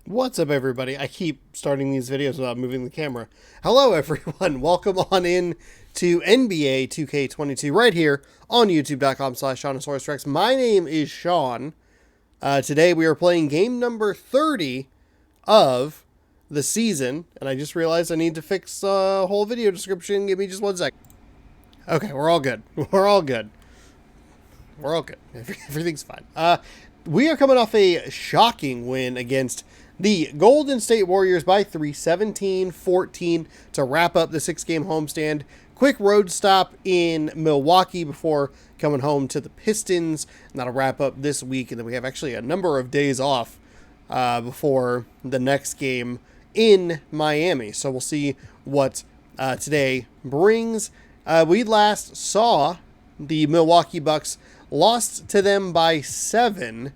What's up, everybody? I keep starting these videos without moving the camera. Hello, everyone. Welcome on in to NBA 2K22 right here on youtube.com/SeanSaurusRex. My name is Sean. Today we are playing game number 30 of the season, and I just realized I need to fix the whole video description. Give me just 1 sec. Okay, we're all good. We're all good. We're all good. Everything's fine. We are coming off a shocking win against the Golden State Warriors by 3, 17-14 to wrap up the 6-game homestand. Quick road stop in Milwaukee before coming home to the Pistons. And that'll wrap up this week. And then we have actually a number of days off before the next game in Miami. So we'll see what today brings. We last saw the Milwaukee Bucks lost to them by 7.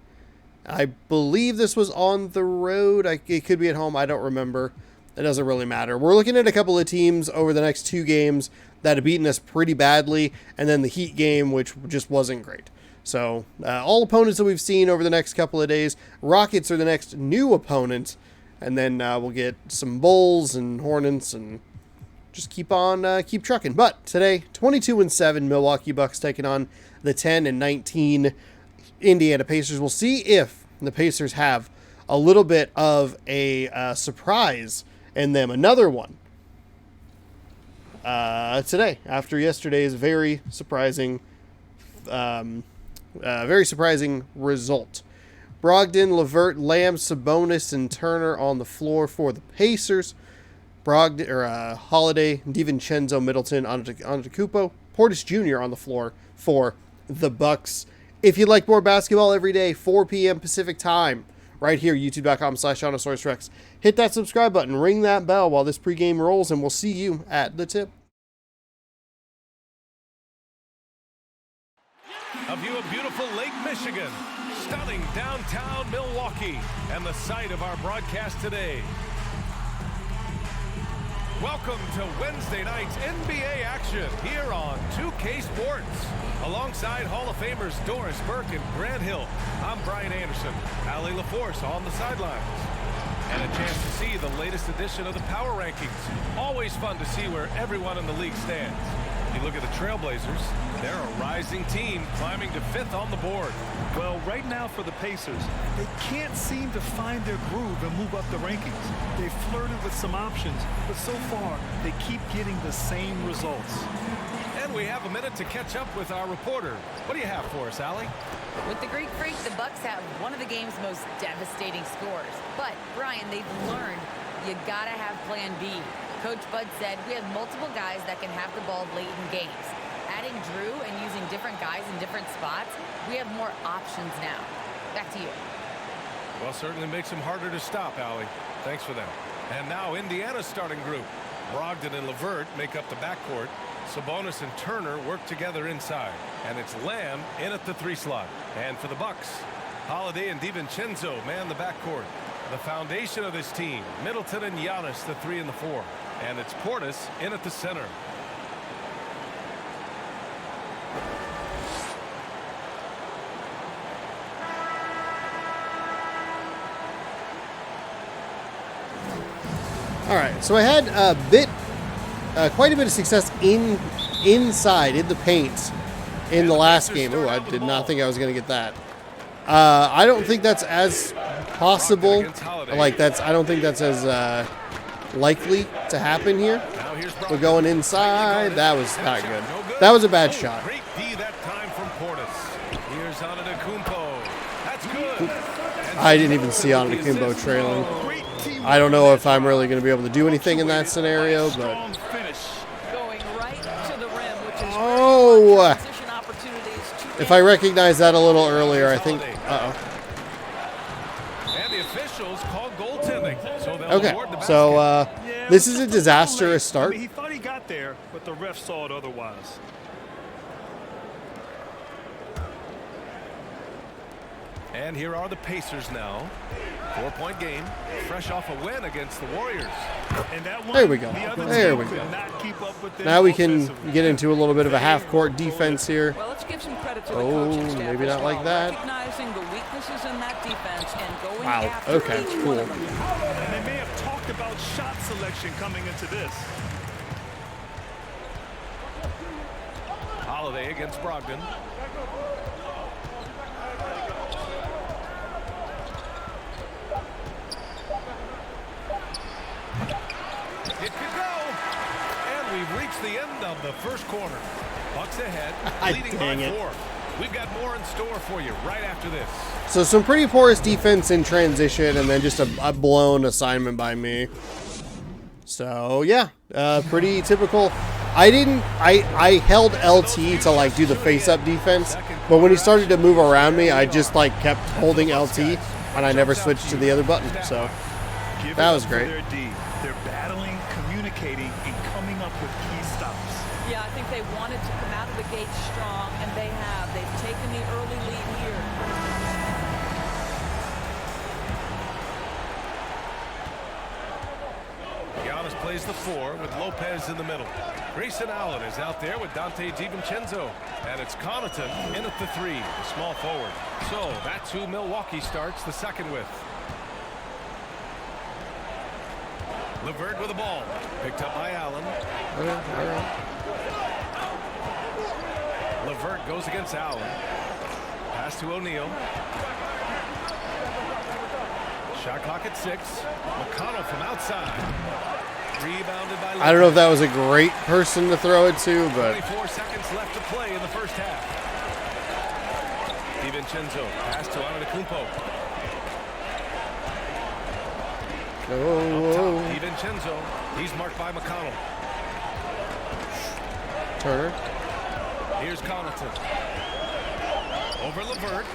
I believe this was on the road. It could be at home. I don't remember. It doesn't really matter. We're looking at a couple of teams over the next 2 games that have beaten us pretty badly, and then the Heat game, which just wasn't great. So all opponents that we've seen over the next couple of days. Rockets are the next new opponent, and then we'll get some Bulls and Hornets and just keep trucking. But today, 22-7 Milwaukee Bucks taking on the 10-19 Indiana Pacers. We'll see if the Pacers have a little bit of a surprise in them. Another one today after yesterday's very surprising result. Brogdon, LeVert, Lamb, Sabonis, and Turner on the floor for the Pacers. Holiday, DiVincenzo, Middleton, Antetokounmpo, Portis Jr. on the floor for the Bucks. If you'd like more basketball every day, 4 p.m. Pacific time, right here, youtube.com/SeanSaurusRex. Hit that subscribe button, ring that bell while this pregame rolls, and we'll see you at the tip. A view of beautiful Lake Michigan, stunning downtown Milwaukee, and the site of our broadcast today. Welcome to Wednesday night's NBA action here on 2K Sports. Alongside Hall of Famers Doris Burke and Grant Hill, I'm Brian Anderson, Allie LaForce on the sidelines. And a chance to see the latest edition of the Power Rankings. Always fun to see where everyone in the league stands. You look at the Trailblazers, they're a rising team climbing to 5th on the board. Well, right now for the Pacers, they can't seem to find their groove and move up the rankings. They flirted with some options, but so far they keep getting the same results. And we have a minute to catch up with our reporter. What do you have for us, Allie? With the Greek Freak, the Bucks have one of the game's most devastating scores. But, Brian, they've learned you gotta have plan B. Coach Bud said we have multiple guys that can have the ball late in games. Adding Drew and using different guys in different spots, we have more options now. Back to you. Well, certainly makes them harder to stop, Allie. Thanks for that. And now Indiana's starting group. Brogdon and LeVert make up the backcourt. Sabonis and Turner work together inside. And it's Lamb in at the 3 slot. And for the Bucks, Holiday and DiVincenzo man the backcourt. The foundation of this team, Middleton and Giannis, the 3 and the 4. And it's Portis in at the center. All right, so I had quite a bit of success inside in the paint in the last game. Oh, I did not think I was going to get that. I don't think that's as possible. I don't think that's as likely to happen here. We're going inside. That was not good. That was a bad shot. Great D that time from Portis. Here's Antetokounmpo. That's good. I didn't even see Antetokounmpo trailing. I don't know if I'm really going to be able to do anything in that scenario, but if I recognize that a little earlier, I think. And the officials call goaltending. Okay, so this is a disastrous start. He thought he got there, but the ref saw it otherwise. And here are the Pacers now. 4-point game, fresh off a win against the Warriors. And that one, There we go. There we could go. not keep up with them Now we can offensively. get into a little bit of a half-court defense here. Well, let's give some credit to the Oh, coaching staff maybe as not like well, that. recognizing the weaknesses in that defense and going Wow, after okay, each cool. one of them. And they may have talked about shot selection coming into this. Holiday against Brogdon. It could go. And we've reached the end of the first quarter. Bucks ahead, leading by Dang it. 4. We've got more in store for you right after this. So some pretty porous defense in transition, and then just a blown assignment by me. So yeah, pretty typical. I held LT to like do the face-up defense, but when he started to move around me, I just like kept holding LT, and I never switched to the other button. So Give that it was up for great. their D. They're battling, communicating, and coming up with key stops. Yeah, I think they wanted to come out of the gate strong, and they have. They've taken the early lead here. Giannis plays the 4 with Lopez in the middle. Grayson Allen is out there with Dante DiVincenzo. And it's Connaughton in at the 3, the small forward. So that's who Milwaukee starts the second with. LeVert with the ball. Picked up by Allen. All right. LeVert goes against Allen. Pass to O'Neal. Shot clock at 6. McConnell from outside. Rebounded by I don't know if that was a great person to throw it to, but 24 seconds left to play in the first half. DiVincenzo pass to Antetokounmpo. oh, DiVincenzo, he's marked by McConnell. Turner. Here's Connaughton. Over LeVert.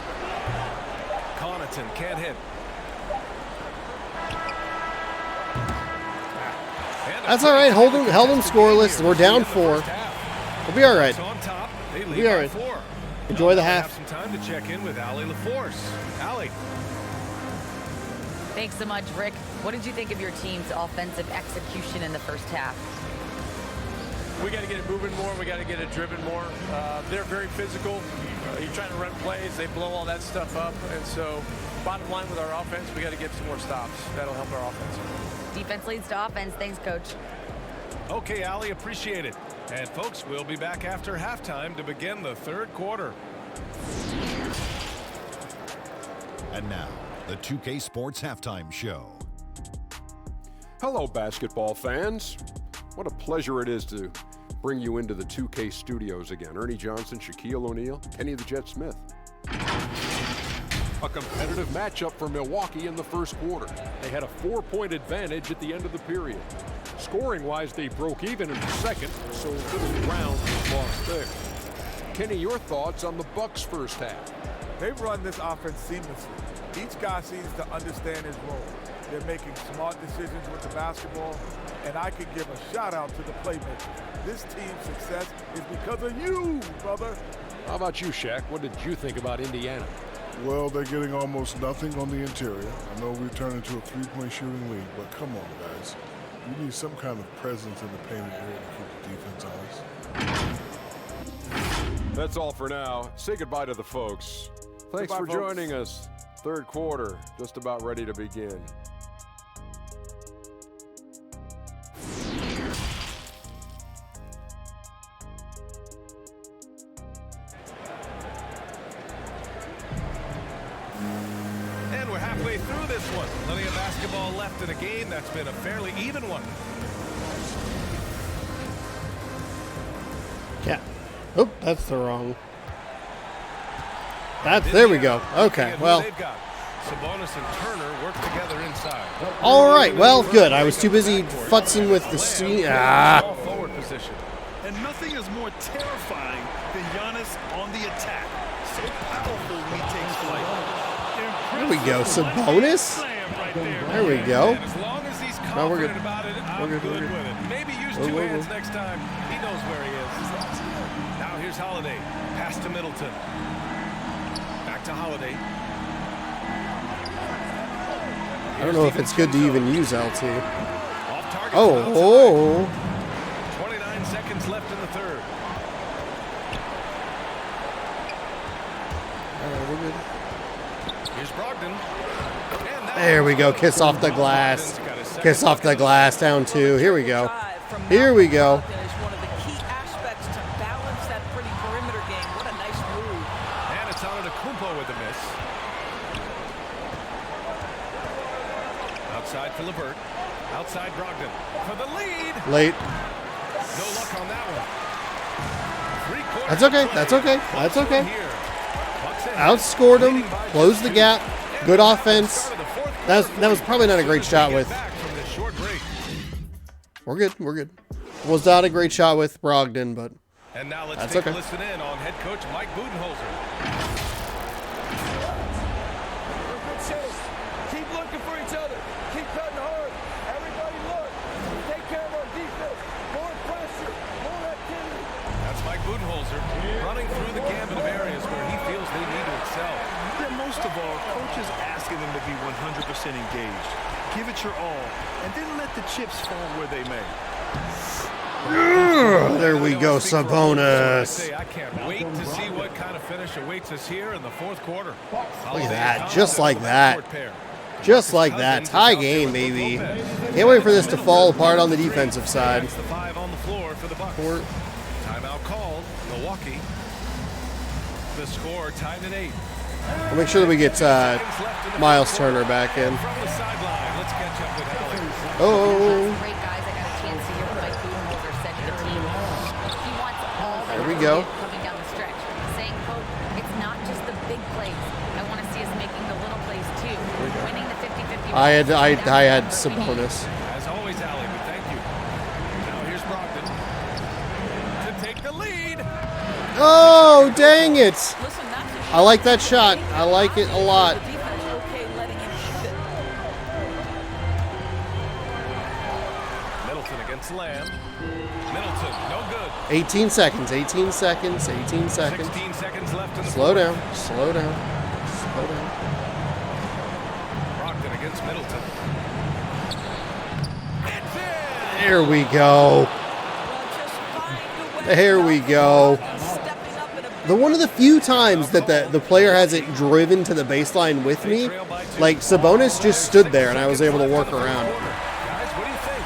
Connaughton can't hit. That's all right. Held them scoreless. We're down 4. We'll be all right. So on top, they lead Be all by right. 4. Enjoy the We'll half. have some time to check in with Allie LaForce. Allie. Thanks so much, Rick. What did you think of your team's offensive execution in the first half? We got to get it moving more. We got to get it driven more. They're very physical. You're trying to run plays. They blow all that stuff up. And so bottom line with our offense, we got to get some more stops. That'll help our offense. Defense leads to offense. Thanks, Coach. Okay, Allie, appreciate it. And folks, we'll be back after halftime to begin the third quarter. And now, the 2K Sports Halftime Show. Hello, basketball fans. What a pleasure it is to bring you into the 2K studios again. Ernie Johnson, Shaquille O'Neal, Kenny the Jet Smith. A competitive matchup for Milwaukee in the first quarter. They had a 4-point advantage at the end of the period. Scoring-wise, they broke even in the second, so little ground was lost there. Kenny, your thoughts on the Bucks' first half? They've run this offense seamlessly. Each guy seems to understand his role. They're making smart decisions with the basketball, and I could give a shout-out to the playmakers. This team's success is because of you, brother. How about you, Shaq? What did you think about Indiana? Well, they're getting almost nothing on the interior. I know we've turned into a three-point shooting league, but come on, guys. We need some kind of presence in the painted area to keep the defense honest. That's all for now. Say goodbye to the folks. Thanks Goodbye, for folks. joining us. Third quarter, just about ready to begin. And we're halfway through this one. Plenty of basketball left in a game that's been a fairly even one. Yeah. Oh, that's the wrong. There we go. Okay, well. Sabonis and Turner work together inside. All right, well, good. I was too busy futzing with the scene. Small forward position. And nothing is more terrifying than Giannis on the attack. So powerful when he takes flight. There we go. Sabonis? There we go. And as long as he's No, we're good. confident about it, I'm We're good, good. with it. Maybe use Whoa, two whoa, hands whoa. next time. He knows where he is. Now here's Holiday. Pass to Middleton. Back to Holiday. I don't know if it's good to even use LT. Off target Oh, from outside. oh. 29 seconds left in the third. We're good. Here's Brogdon. And that There we go. Kiss off the glass. Kiss off the glass. Down 2. Here we go. Here we go. Is one of the key aspects to balance that pretty perimeter game. What a nice move. And it's on to Kumpo with a miss. Outside for Levert. Outside Brogdon for the lead. Late. No luck on that one. Three-quarters That's okay. of play. That's okay. That's Bucks okay. win here. Bucks ahead, Outscored him. leading by Closed the just gap. two. Good And offense. start of the fourth That quarter was probably not a great as we shot get with. back from this short break. We're good. We're good. Was not a great shot with Brogdon, but And now let's That's take okay. a listen in on head coach Mike Budenholzer. Keep looking for each other. Keep cutting hard. Everybody look. Take care of our defense. More pressure. More activity. That's Mike Budenholzer running through the gambit of areas where he feels they need to excel. Yeah, most of all, coach is asking them to be 100% engaged. Give it your all, and then let the chips fall where they may. there we go, Speak for all of us, Sabonis. I can't wait to see what kind of finish awaits us here in the fourth quarter. Look at that, just like that. Just like that. Tie game, baby. Can't wait for this to fall apart on the defensive side. That's the 5 on the floor for the Bucks. Timeout called. Milwaukee. The score tied at 8. We'll make sure that we get Miles Turner back in. From the sideline, let's catch up with Alex. Oh, Great guys. I got a chance to hear what Mike Budenholzer said to the team. He wants all There they we can go. get coming down the stretch. Saying, quote, it's not just the big plays. I want to see us making the little plays too. Winning the 50-50. I had Sabonis. As always, Allie, but thank you. Now here's Brogdon to take the lead. Oh, dang it! Listen, that's a I like that shot. I like it a lot. The defense okay letting him keep it. Middleton against Lamb. Middleton, no good. 18 seconds. 18 seconds. 18 seconds. 16 seconds left in the Slow fourth. down. Slow down. Slow down. Brogdon against Middleton. It's in. There we go. Well, just find a way. There we go. Stepping up in a The one of the few times that the player hasn't driven to the baseline with me, like Sabonis just stood there and I was able to work around. Guys, what do you think?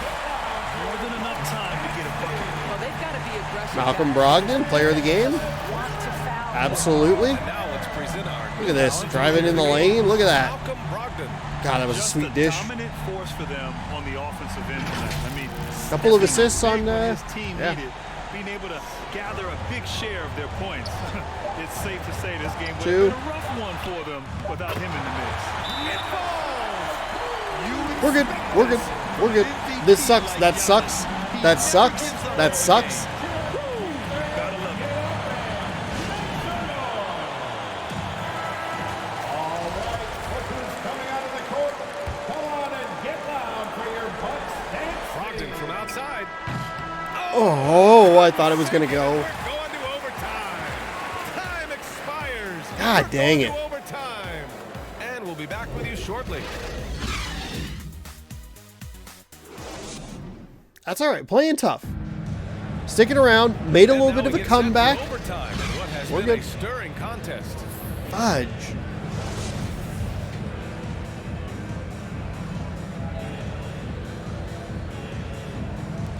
More than enough time to get a bucket. well, they've got to be aggressive. Malcolm Brogdon, player of the game. Want to foul. Absolutely. Now let's present our Look at this, driving in the lane. Look at that. Malcolm Brogdon. God, that was a Just sweet a dish. dominant force for them on the offensive end tonight. I mean, Couple of stepping up assists on, big when his team yeah. needed, being able to gather a big share of their points. It's safe to say this game would Two. have been a rough one for them without him in the mix. We're good. We're good. We're good. This sucks. That sucks. That sucks. That sucks. Gotta love it. Brogdon from outside. Oh, I thought it was going to go. Going to overtime. Time expires. God dang We're it. going to overtime. And we'll be back with you shortly. That's all right. Playing tough. Sticking around. Made a And little now bit of we a get set for comeback. Overtime in what has We're been good. a stirring contest. Fudge.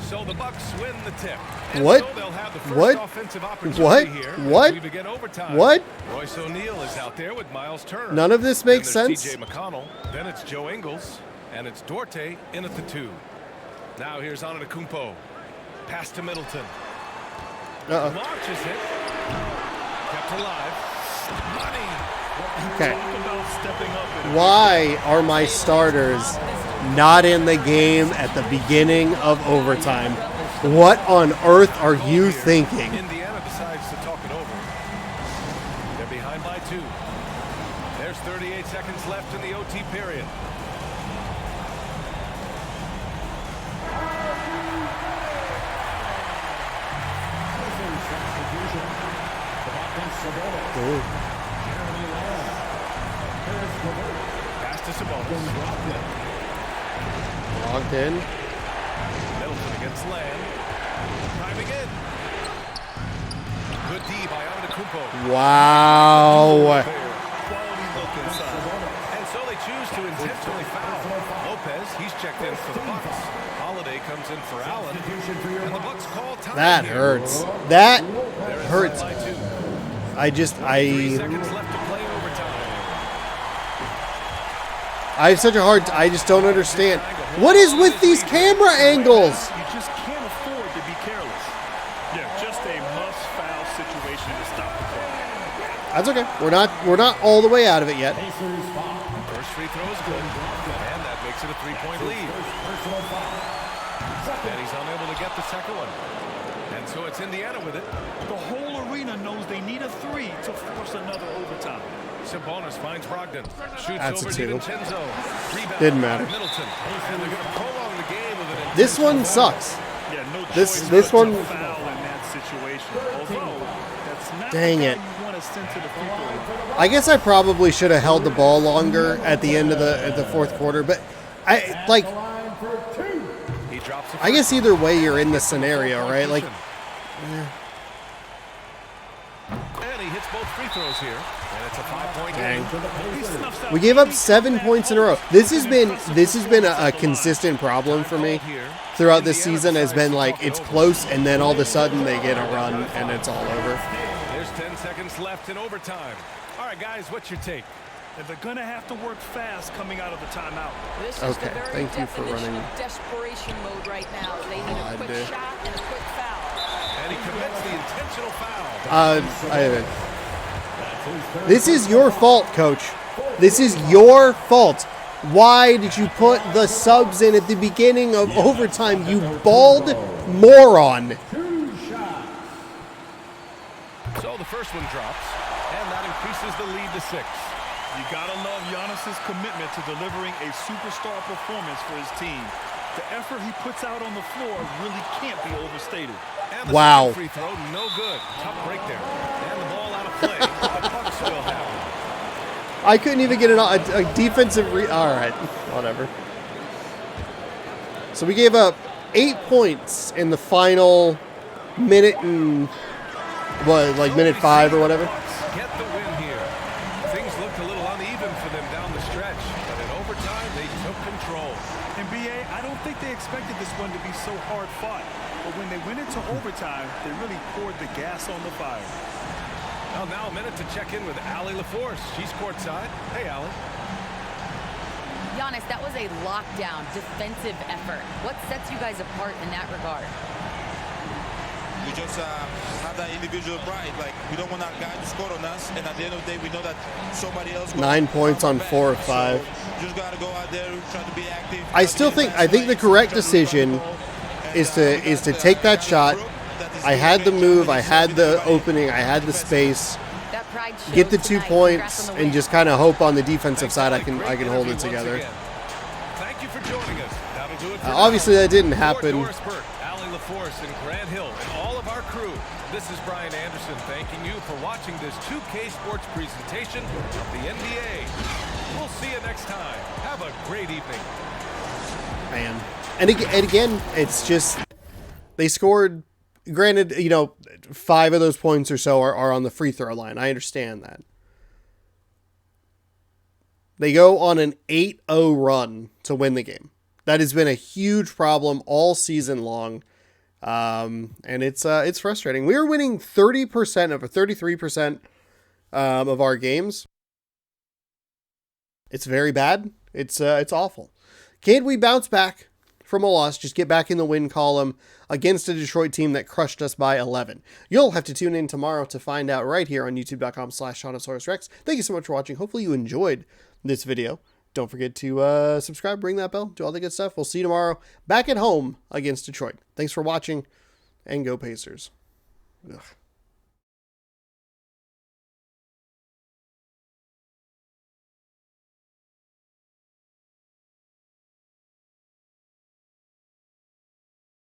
So the Bucks win the tip. And What? So they'll have the first What? offensive opportunity What? here What? as we begin overtime. What? Royce O'Neal is out there with Miles Turner. None of this makes Then there's sense. TJ McConnell. Then it's Joe Ingles. And it's Dorte in at the 2. Now here's Antetokounmpo. Pass to Middleton. Uh-oh. Launches it. Kept alive. Money. Okay. Talk about stepping up in a Why are my starters not in the game at the beginning of overtime? What on earth are you thinking? Indiana decides to talk it over. They're behind by 2. There's 38 seconds left in the OT period. Pass to Sabonis. Logged in. Middleton against Land. Driving in. Good D by Antetokounmpo. Wow. Quality look inside. And so they choose to intentionally foul. Lopez, he's checked in for the Bucks. Holiday comes in for Allen. And the Bucks call time. That here. hurts. That They're inside hurts. by 2. 3 seconds left to play overtime. I have such a hard. I just don't understand. What is with these camera angles? You just can't afford to be careless. Yeah, just a must-foul situation to stop the play. That's okay. We're not all the way out of it yet. First free throw is good. And that makes it a 3-point lead. And he's unable to get the second one. And so it's Indiana with it. The whole arena knows they need a 3 to force another overtime. Sabonis finds Brogdon. Shoots That's over a 2. DiVincenzo. Rebound Didn't matter. by Middleton. And they're going to prolong the game with an This one intentional sucks. Yeah, no This choice but one- to foul in that situation. Although that's not Dang the it. guy you want to send to the free throw line. I guess I probably should have held the ball longer at the end of the fourth quarter, but I like. He drops the I guess either way, you're in the scenario, right? Like, And he hits both free throws here. And it's a 5-point dang. game. He snuffs out We gave up any 7 bad points in a row. This has been a consistent problem for me throughout this season. Has been like it's close, and then all of a sudden they get a run, and it's all over. There's 10 seconds left in overtime. All right, guys, what's your take? And they're going to have to work fast coming out of the timeout. This is Okay, the very thank you for definition running. of desperation mode right now. They need a quick God. shot and a quick foul. And he commits the intentional foul. This is your fault, Coach. This is your fault. Why did you put the subs in at the beginning of overtime, you bald moron? So the first one drops, and that increases the lead to 6. You gotta love Giannis's commitment to delivering a superstar performance for his team. The effort he puts out on the floor really can't be overstated. And the Wow. second free throw, no good. Tough break there. And the ball out of play. The Bucks will have it. I couldn't even get a defensive all right, whatever. So we gave up 8 points in the final minute and minute 5 or whatever. Get the win here. Things looked a little uneven for them down the stretch, but in overtime they took control. And BA, I don't think they expected this one to be so hard fought. But when they went into overtime, they really poured the gas on the fire. Well, now a minute to check in with Allie LaForce. She's courtside. Hey, Allie. Giannis, that was a lockdown defensive effort. What sets you guys apart in that regard? We just have that individual pride. Like, we don't want our guy to score on us, and at the end of the day, we know that somebody else. 9 points on 4 of 5. So just gotta go out there, try to be active. I think the correct decision is to take that shot. I had the move, I had the opening, I had the space. That pride shows Get the 2 tonight. points Congrats on the and win. just kind of hope on the defensive side I can Great hold it interview together. once again. Thank you for joining us. That'll do it for Obviously now. that didn't For happen. Doris Burke, Allie LaForce, and Grant Hill, and all of our crew, this is Brian Anderson thanking you for watching this 2K Sports presentation of the NBA. We'll see you next time. Have a great evening. Man. And again, it's just they scored. Granted, 5 of those points or so are on the free throw line. I understand that. They go on an 8-0 run to win the game. That has been a huge problem all season long. And it's frustrating. We were winning 30% of 33% of our games. It's very bad. It's awful. Can we bounce back from a loss? Just get back in the win column against a Detroit team that crushed us by 11. You'll have to tune in tomorrow to find out right here on youtube.com/ShaunosaurusRex. Thank you so much for watching. Hopefully you enjoyed this video. Don't forget to subscribe, ring that bell, do all the good stuff. We'll see you tomorrow back at home against Detroit. Thanks for watching, and go Pacers. Ugh.